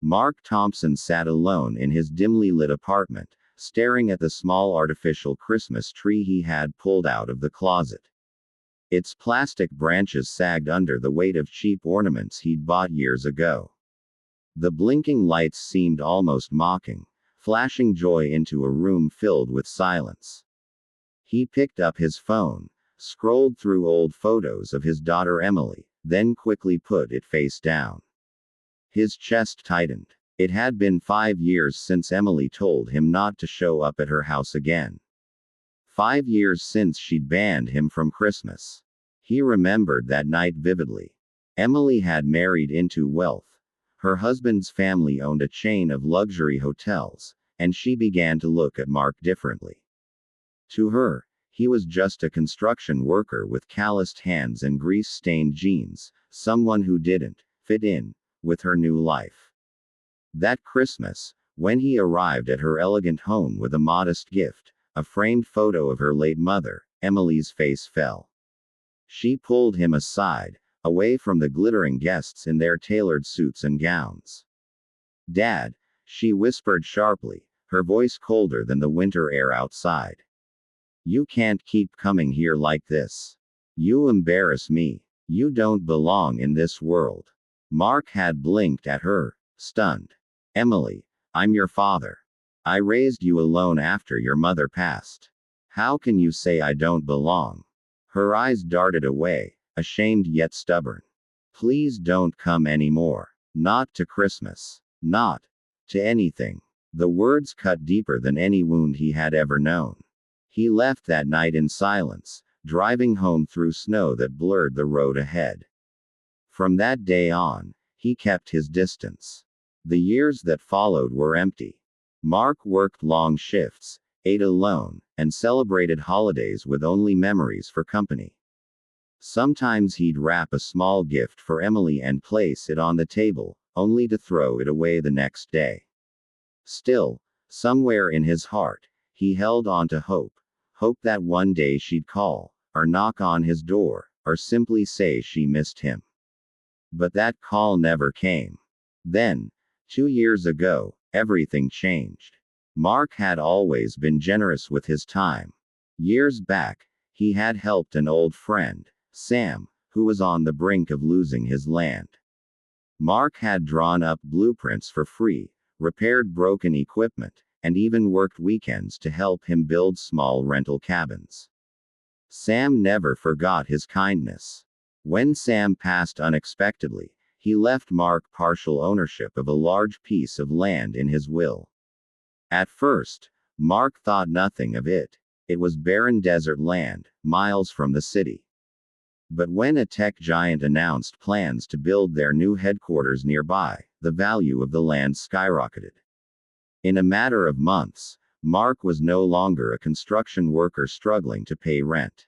Mark Thompson sat alone in his dimly lit apartment, staring at the small artificial Christmas tree he had pulled out of the closet. Its plastic branches sagged under the weight of cheap ornaments he'd bought years ago. The blinking lights seemed almost mocking, flashing joy into a room filled with silence. He picked up his phone, scrolled through old photos of his daughter Emily, then quickly put it face down. His chest tightened. It had been 5 years since Emily told him not to show up at her house again. 5 years since she'd banned him from Christmas. He remembered that night vividly. Emily had married into wealth. Her husband's family owned a chain of luxury hotels, and she began to look at Mark differently. To her, he was just a construction worker with calloused hands and grease-stained jeans, someone who didn't fit in with her new life. That Christmas, when he arrived at her elegant home with a modest gift, a framed photo of her late mother, Emily's face fell. She pulled him aside, away from the glittering guests in their tailored suits and gowns. "Dad," she whispered sharply, her voice colder than the winter air outside. "You can't keep coming here like this. You embarrass me. You don't belong in this world." Mark had blinked at her, stunned. "Emily, I'm your father. I raised you alone after your mother passed. How can you say I don't belong?" Her eyes darted away, ashamed yet stubborn. "Please don't come anymore. Not to Christmas. Not to anything." The words cut deeper than any wound he had ever known. He left that night in silence, driving home through snow that blurred the road ahead. From that day on, he kept his distance. The years that followed were empty. Mark worked long shifts, ate alone, and celebrated holidays with only memories for company. Sometimes he'd wrap a small gift for Emily and place it on the table, only to throw it away the next day. Still, somewhere in his heart, he held on to hope. Hope that one day she'd call, or knock on his door, or simply say she missed him. But that call never came. Then, 2 years ago, everything changed. Mark had always been generous with his time. Years back, he had helped an old friend, Sam, who was on the brink of losing his land. Mark had drawn up blueprints for free, repaired broken equipment, and even worked weekends to help him build small rental cabins. Sam never forgot his kindness. When Sam passed unexpectedly, he left Mark partial ownership of a large piece of land in his will. At first, Mark thought nothing of it. It was barren desert land, miles from the city. But when a tech giant announced plans to build their new headquarters nearby, the value of the land skyrocketed. In a matter of months, Mark was no longer a construction worker struggling to pay rent.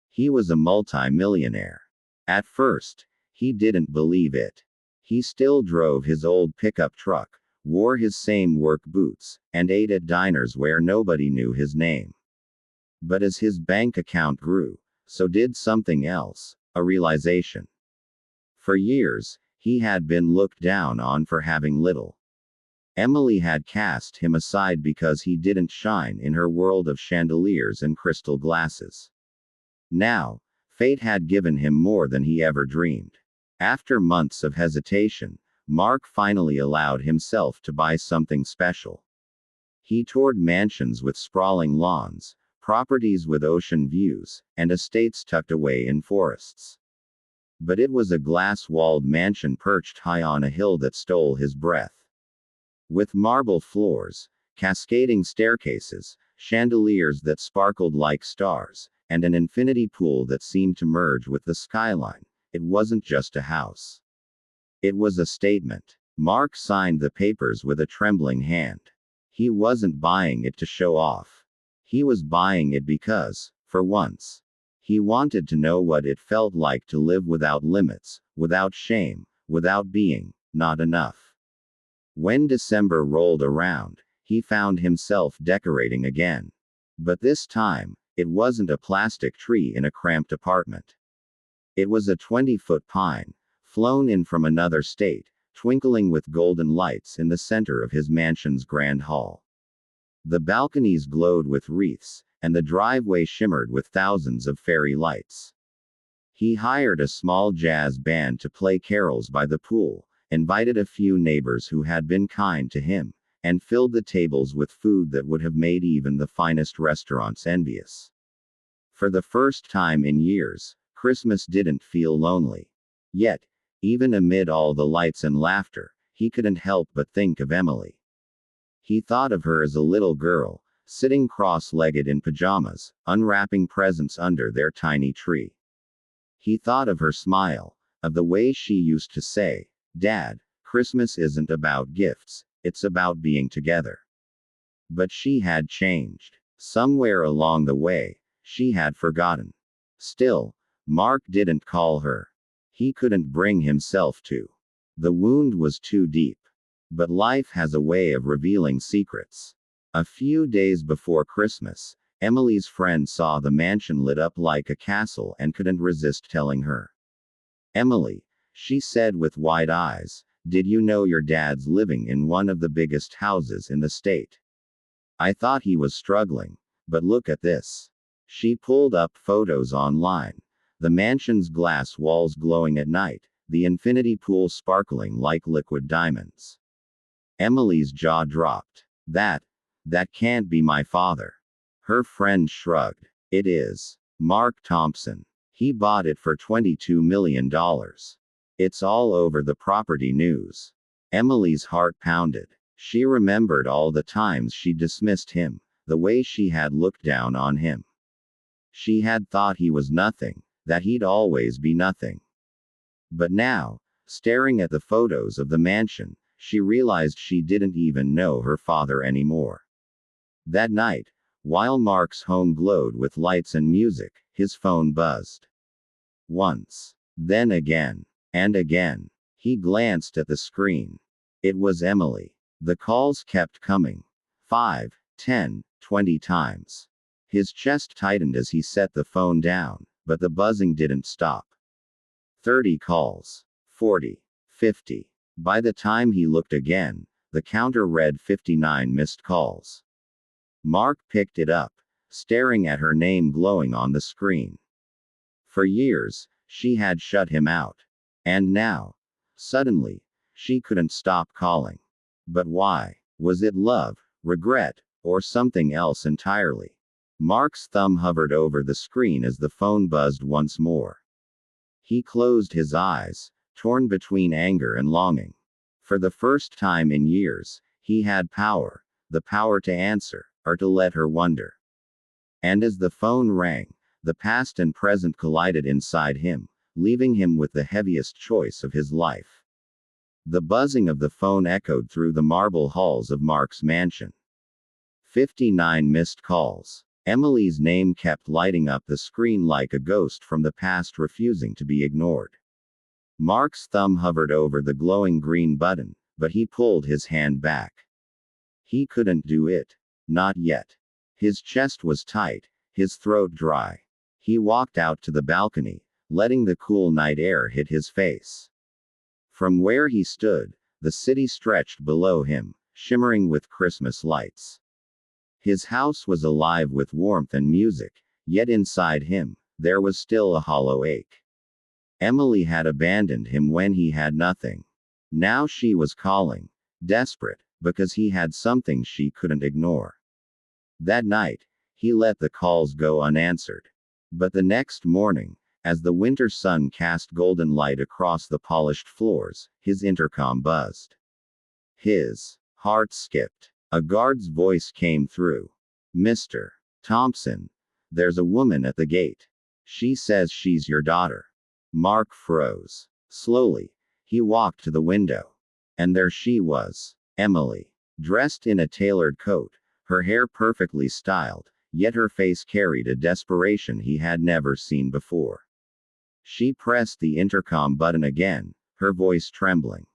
He was a multi-millionaire. At first, he didn't believe it. He still drove his old pickup truck, wore his same work boots, and ate at diners where nobody knew his name. But as his bank account grew, so did something else, a realization. For years, he had been looked down on for having little. Emily had cast him aside because he didn't shine in her world of chandeliers and crystal glasses. Now, fate had given him more than he ever dreamed. After months of hesitation, Mark finally allowed himself to buy something special. He toured mansions with sprawling lawns, properties with ocean views, and estates tucked away in forests. But it was a glass-walled mansion perched high on a hill that stole his breath. With marble floors, cascading staircases, chandeliers that sparkled like stars, and an infinity pool that seemed to merge with the skyline, it wasn't just a house. It was a statement. Mark signed the papers with a trembling hand. He wasn't buying it to show off. He was buying it because, for once, he wanted to know what it felt like to live without limits, without shame, without being not enough. When December rolled around, he found himself decorating again. But this time, it wasn't a plastic tree in a cramped apartment. It was a 20-foot pine, flown in from another state, twinkling with golden lights in the center of his mansion's grand hall. The balconies glowed with wreaths, and the driveway shimmered with thousands of fairy lights. He hired a small jazz band to play carols by the pool, invited a few neighbors who had been kind to him, and filled the tables with food that would have made even the finest restaurants envious. For the first time in years, Christmas didn't feel lonely. Yet, even amid all the lights and laughter, he couldn't help but think of Emily. He thought of her as a little girl, sitting cross-legged in pajamas, unwrapping presents under their tiny tree. He thought of her smile, of the way she used to say, "Dad, Christmas isn't about gifts, it's about being together." But she had changed. Somewhere along the way, she had forgotten. Still, Mark didn't call her. He couldn't bring himself to. The wound was too deep. But life has a way of revealing secrets. A few days before Christmas, Emily's friend saw the mansion lit up like a castle and couldn't resist telling her. "Emily," she said with wide eyes, "did you know your dad's living in one of the biggest houses in the state? I thought he was struggling, but look at this." She pulled up photos online. The mansion's glass walls glowing at night, the infinity pool sparkling like liquid diamonds. Emily's jaw dropped. That can't be my father." Her friend shrugged. "It is. Mark Thompson. He bought it for $22 million. It's all over the property news." Emily's heart pounded. She remembered all the times she dismissed him, the way she had looked down on him. She had thought he was nothing, that he'd always be nothing. But now, staring at the photos of the mansion, she realized she didn't even know her father anymore. That night, while Mark's home glowed with lights and music, his phone buzzed. Once. Then again. And again. He glanced at the screen. It was Emily. The calls kept coming. 5, 10, 20 times. His chest tightened as he set the phone down, but the buzzing didn't stop. 30 calls. 40. 50. By the time he looked again, the counter read 59 missed calls. Mark picked it up, staring at her name glowing on the screen. For years, she had shut him out. And now, suddenly, she couldn't stop calling. But why? Was it love, regret, or something else entirely? Mark's thumb hovered over the screen as the phone buzzed once more. He closed his eyes, torn between anger and longing. For the first time in years, he had power, the power to answer, or to let her wonder. And as the phone rang, the past and present collided inside him, leaving him with the heaviest choice of his life. The buzzing of the phone echoed through the marble halls of Mark's mansion. 59 missed calls. Emily's name kept lighting up the screen like a ghost from the past refusing to be ignored. Mark's thumb hovered over the glowing green button, but he pulled his hand back. He couldn't do it. Not yet. His chest was tight, his throat dry. He walked out to the balcony, letting the cool night air hit his face. From where he stood, the city stretched below him, shimmering with Christmas lights. His house was alive with warmth and music, yet inside him, there was still a hollow ache. Emily had abandoned him when he had nothing. Now she was calling, desperate, because he had something she couldn't ignore. That night, he let the calls go unanswered. But the next morning, as the winter sun cast golden light across the polished floors, his intercom buzzed. His heart skipped. A guard's voice came through. "Mr. Thompson, there's a woman at the gate. She says she's your daughter." Mark froze. Slowly, he walked to the window. And there she was, Emily, dressed in a tailored coat, her hair perfectly styled, yet her face carried a desperation he had never seen before. She pressed the intercom button again, her voice trembling.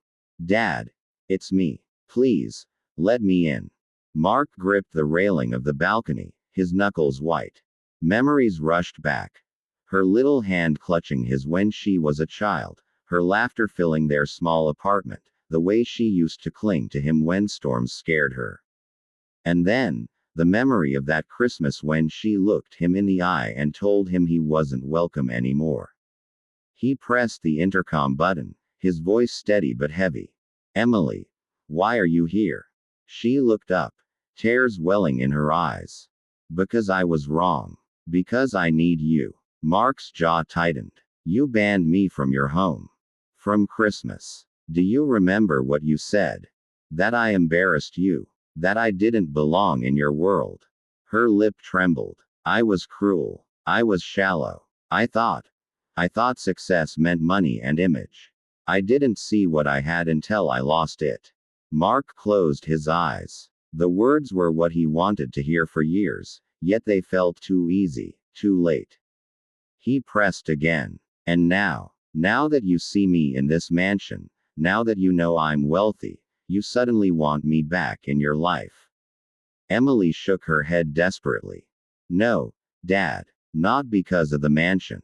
"Dad, it's me. Please, let me in." Mark gripped the railing of the balcony, his knuckles white. Memories rushed back. Her little hand clutching his when she was a child, her laughter filling their small apartment, the way she used to cling to him when storms scared her. And then, the memory of that Christmas when she looked him in the eye and told him he wasn't welcome anymore. He pressed the intercom button, his voice steady but heavy. "Emily, why are you here?" She looked up, tears welling in her eyes. "Because I was wrong. Because I need you." Mark's jaw tightened. "You banned me from your home. From Christmas. Do you remember what you said? That I embarrassed you. That I didn't belong in your world." Her lip trembled. "I was cruel. I was shallow. I thought success meant money and image. I didn't see what I had until I lost it." Mark closed his eyes. The words were what he wanted to hear for years, yet they felt too easy, too late. He pressed again. "And now that you see me in this mansion, now that you know I'm wealthy, you suddenly want me back in your life." Emily shook her head desperately. "No, Dad. Not because of the mansion.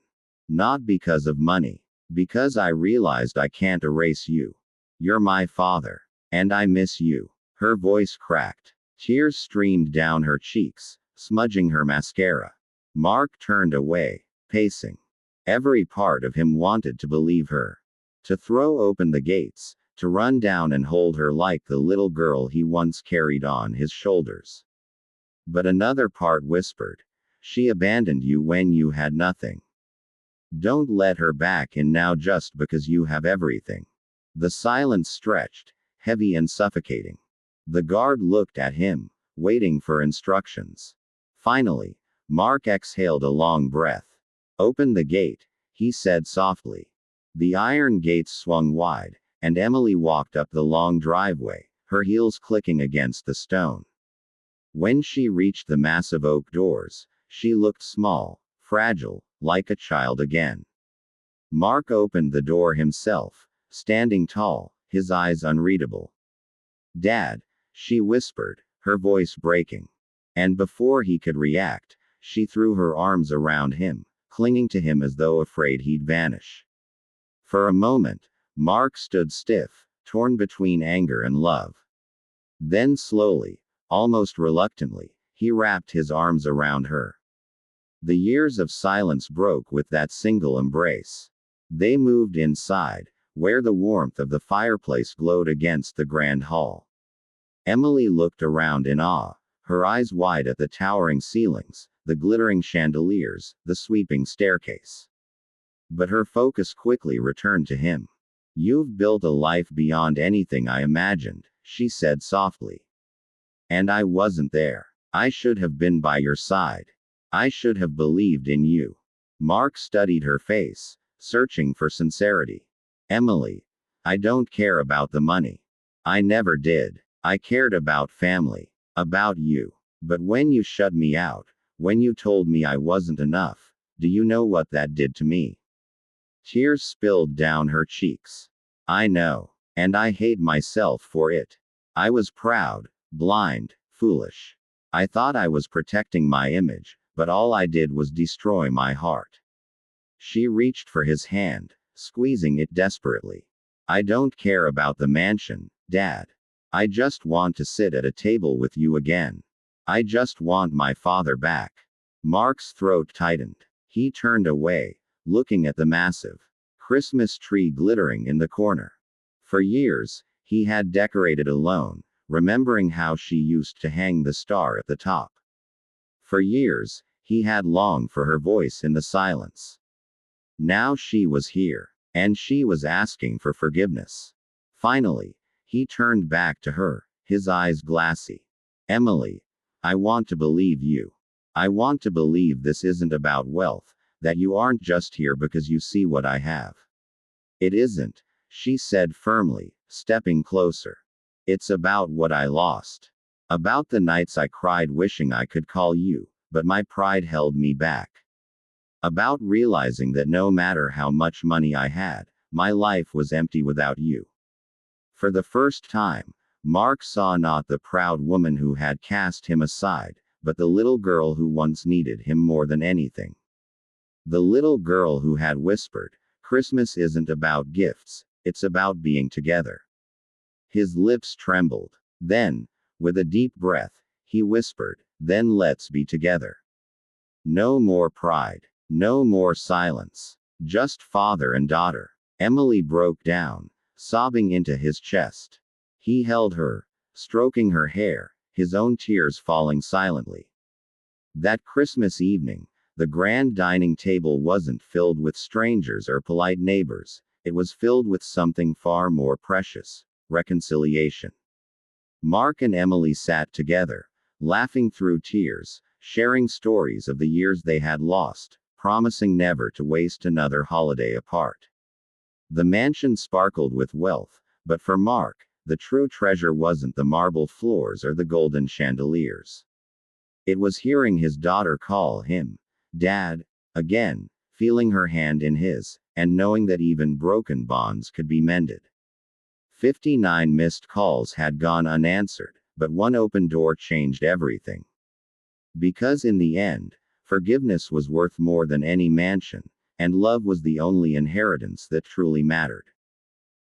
Not because of money. Because I realized I can't erase you. You're my father. And I miss you." Her voice cracked. Tears streamed down her cheeks, smudging her mascara. Mark turned away, pacing. Every part of him wanted to believe her. To throw open the gates, to run down and hold her like the little girl he once carried on his shoulders. But another part whispered, "She abandoned you when you had nothing. Don't let her back in now just because you have everything." The silence stretched, heavy and suffocating. The guard looked at him, waiting for instructions. Finally, Mark exhaled a long breath. "Open the gate," he said softly. The iron gates swung wide, and Emily walked up the long driveway, her heels clicking against the stone. When she reached the massive oak doors, she looked small, fragile, like a child again. Mark opened the door himself, standing tall, his eyes unreadable. "Dad," she whispered, her voice breaking. And before he could react, she threw her arms around him, clinging to him as though afraid he'd vanish. For a moment, Mark stood stiff, torn between anger and love. Then slowly, almost reluctantly, he wrapped his arms around her. The years of silence broke with that single embrace. They moved inside, where the warmth of the fireplace glowed against the grand hall. Emily looked around in awe, her eyes wide at the towering ceilings, the glittering chandeliers, the sweeping staircase. But her focus quickly returned to him. "You've built a life beyond anything I imagined," she said softly. "And I wasn't there. I should have been by your side. I should have believed in you." Mark studied her face, searching for sincerity. "Emily, I don't care about the money. I never did. I cared about family. About you. But when you shut me out, when you told me I wasn't enough, do you know what that did to me?" Tears spilled down her cheeks. "I know. And I hate myself for it. I was proud, blind, foolish. I thought I was protecting my image, but all I did was destroy my heart." She reached for his hand, squeezing it desperately. "I don't care about the mansion, Dad. I just want to sit at a table with you again. I just want my father back." Mark's throat tightened. He turned away, looking at the massive Christmas tree glittering in the corner. For years, he had decorated alone, remembering how she used to hang the star at the top. For years, he had longed for her voice in the silence. Now she was here, and she was asking for forgiveness. Finally, he turned back to her, his eyes glassy. "Emily, I want to believe you. I want to believe this isn't about wealth, that you aren't just here because you see what I have." "It isn't," she said firmly, stepping closer. "It's about what I lost. About the nights I cried wishing I could call you, but my pride held me back. About realizing that no matter how much money I had, my life was empty without you." For the first time, Mark saw not the proud woman who had cast him aside, but the little girl who once needed him more than anything. The little girl who had whispered, "Christmas isn't about gifts, it's about being together." His lips trembled. Then, with a deep breath, he whispered, "Then let's be together. No more pride. No more silence. Just father and daughter." Emily broke down, sobbing into his chest. He held her, stroking her hair, his own tears falling silently. That Christmas evening, the grand dining table wasn't filled with strangers or polite neighbors, it was filled with something far more precious: reconciliation. Mark and Emily sat together, laughing through tears, sharing stories of the years they had lost, promising never to waste another holiday apart. The mansion sparkled with wealth, but for Mark, the true treasure wasn't the marble floors or the golden chandeliers. It was hearing his daughter call him Dad again, feeling her hand in his, and knowing that even broken bonds could be mended. 59 missed calls had gone unanswered, but one open door changed everything. Because in the end, forgiveness was worth more than any mansion, and love was the only inheritance that truly mattered.